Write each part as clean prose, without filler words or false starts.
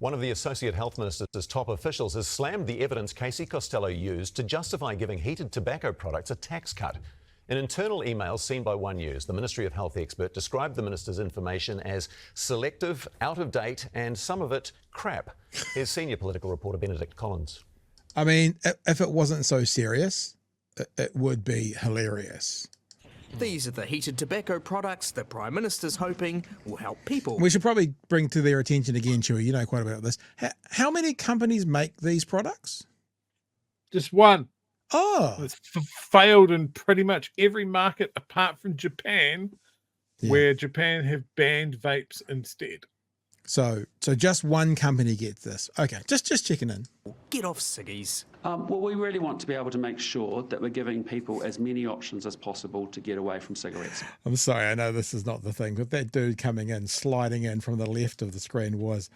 One of the Associate Health Minister's top officials has slammed the evidence Casey Costello used to justify giving heated tobacco products a tax cut. In internal emails seen by One News, the Ministry of Health expert described the minister's information as selective, out of date, and some of it crap. Here's senior political reporter Benedict Collins. I mean, if it wasn't so serious, it would be hilarious. These are the heated tobacco products the Prime Minister's hoping will help people. We should probably bring to their attention again, Chewie, you know quite a bit about this. How many companies make these products? Just one. Oh. It's failed in pretty much every market apart from Japan, where Japan have banned vapes instead. So just one company gets this. Okay, just checking in. Get off ciggies. Well, we really want to be able to make sure that we're giving people as many options as possible to get away from cigarettes. I'm sorry, I know this is not the thing, but that dude coming in, sliding in from the left of the screen was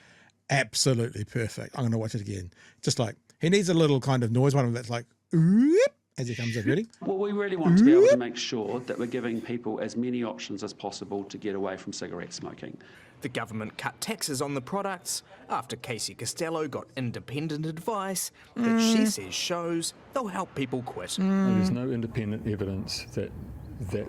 absolutely perfect. I'm going to watch it again. Just like, he needs a little kind of noise, one of them that's like, whoop, as he comes in. Ready? Well, we really want to be able to make sure that we're giving people as many options as possible to get away from cigarette smoking. The government cut taxes on the products after Casey Costello got independent advice that she says shows they'll help people quit. There's no independent evidence that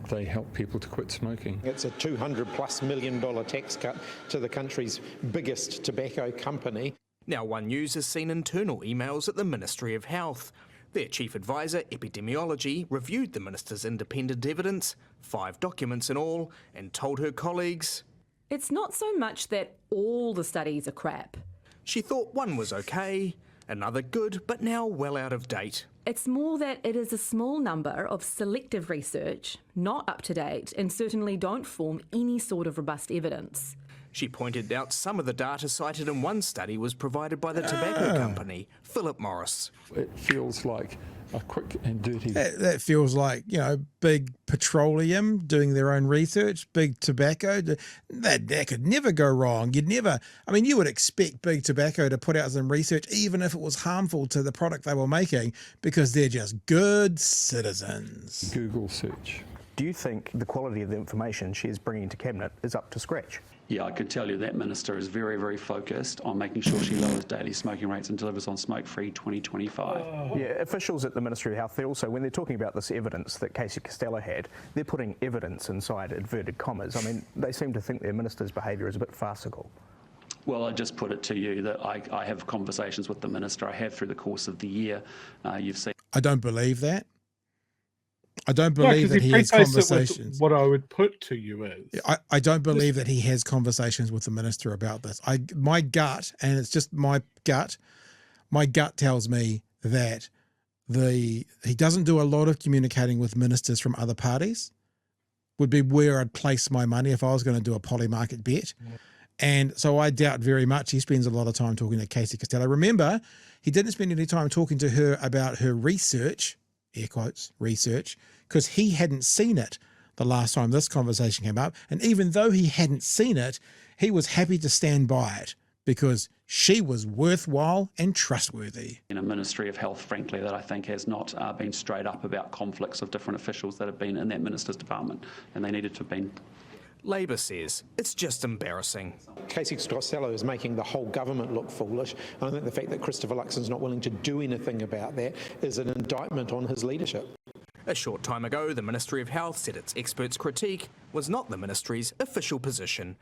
they help people to quit smoking. It's a $200+ million tax cut to the country's biggest tobacco company. Now One News has seen internal emails at the Ministry of Health. Their chief advisor, epidemiology, reviewed the minister's independent evidence, 5 documents in all, and told her colleagues, it's not so much that all the studies are crap. She thought one was okay, another good, but now well out of date. It's more that it is a small number of selective research, not up to date, and certainly don't form any sort of robust evidence. She pointed out some of the data cited in one study was provided by the tobacco company, Philip Morris. It feels like a quick and dirty... That feels like, you know, big petroleum doing their own research, big tobacco. That could never go wrong. You would expect big tobacco to put out some research, even if it was harmful to the product they were making, because they're just good citizens. Google search. Do you think the quality of the information she is bringing to Cabinet is up to scratch? Yeah, I can tell you that minister is very, very focused on making sure she lowers daily smoking rates and delivers on smoke-free 2025. Yeah, officials at the Ministry of Health, they also, when they're talking about this evidence that Casey Costello had, they're putting evidence inside inverted commas. I mean, they seem to think their minister's behaviour is a bit farcical. Well, I just put it to you that I have conversations with the minister. I have through the course of the year. You've seen. I don't believe that. I don't believe that he has conversations. What I would put to you is... I don't believe that he has conversations with the minister about this. My gut, and it's just my gut tells me that he doesn't do a lot of communicating with ministers from other parties, would be where I'd place my money if I was going to do a polymarket bet. And so I doubt very much he spends a lot of time talking to Casey Costello. Remember, he didn't spend any time talking to her about her research, air quotes, research, because he hadn't seen it the last time this conversation came up. And even though he hadn't seen it, he was happy to stand by it because she was worthwhile and trustworthy. In a Ministry of Health, frankly, that I think has not been straight up about conflicts of different officials that have been in that minister's department, and they needed to have been. Labor says it's just embarrassing. Casey Costello is making the whole government look foolish. And I think the fact that Christopher Luxon's not willing to do anything about that is an indictment on his leadership. A short time ago, the Ministry of Health said its experts' critique was not the ministry's official position.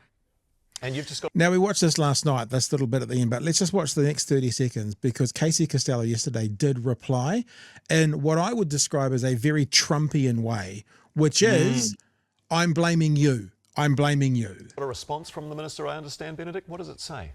And you've just got... Now, we watched this last night, this little bit at the end, but let's just watch the next 30 seconds because Casey Costello yesterday did reply in what I would describe as a very Trumpian way, which is, I'm blaming you. I'm blaming you. Got a response from the minister, I understand, Benedict. What does it say?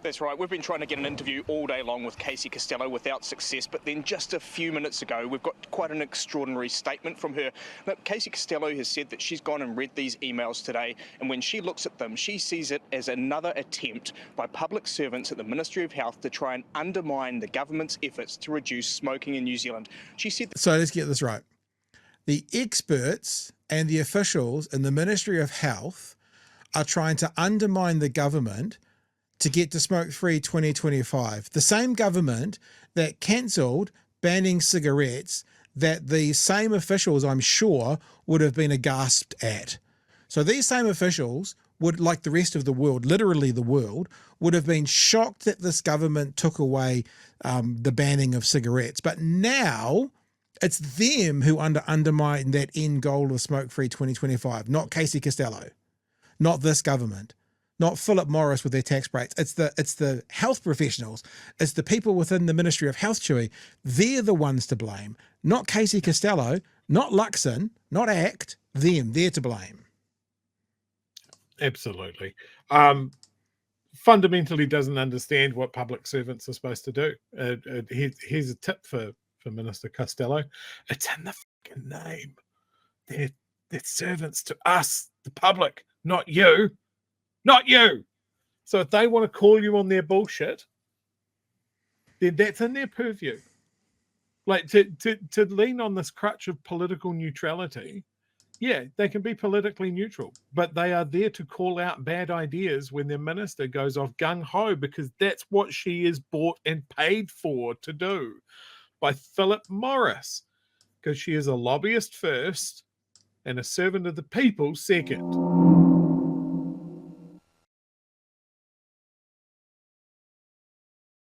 That's right. We've been trying to get an interview all day long with Casey Costello without success, but then just a few minutes ago, we've got quite an extraordinary statement from her. Now, Casey Costello has said that she's gone and read these emails today, and when she looks at them, she sees it as another attempt by public servants at the Ministry of Health to try and undermine the government's efforts to reduce smoking in New Zealand. She said... So let's get this right. The experts and the officials in the Ministry of Health are trying to undermine the government to get to smoke-free 2025. The same government that cancelled banning cigarettes that the same officials, I'm sure, would have been aghast at. So these same officials would, like the rest of the world, literally the world, would have been shocked that this government took away the banning of cigarettes. But now it's them who undermine that end goal of smoke-free 2025, not Casey Costello, not this government, not Philip Morris with their tax breaks. It's the health professionals. It's the people within the Ministry of Health, Chewie. They're the ones to blame, not Casey Costello, not Luxon, not ACT, them. They're to blame. Absolutely. Fundamentally doesn't understand what public servants are supposed to do. Here's a tip for Minister Costello. It's in the fucking name. They're servants to us, the public, not you. Not you. So if they want to call you on their bullshit, then that's in their purview. Like to lean on this crutch of political neutrality, yeah, they can be politically neutral, but they are there to call out bad ideas when their minister goes off gung-ho, because that's what she is bought and paid for to do by Philip Morris, because she is a lobbyist first and a servant of the people second.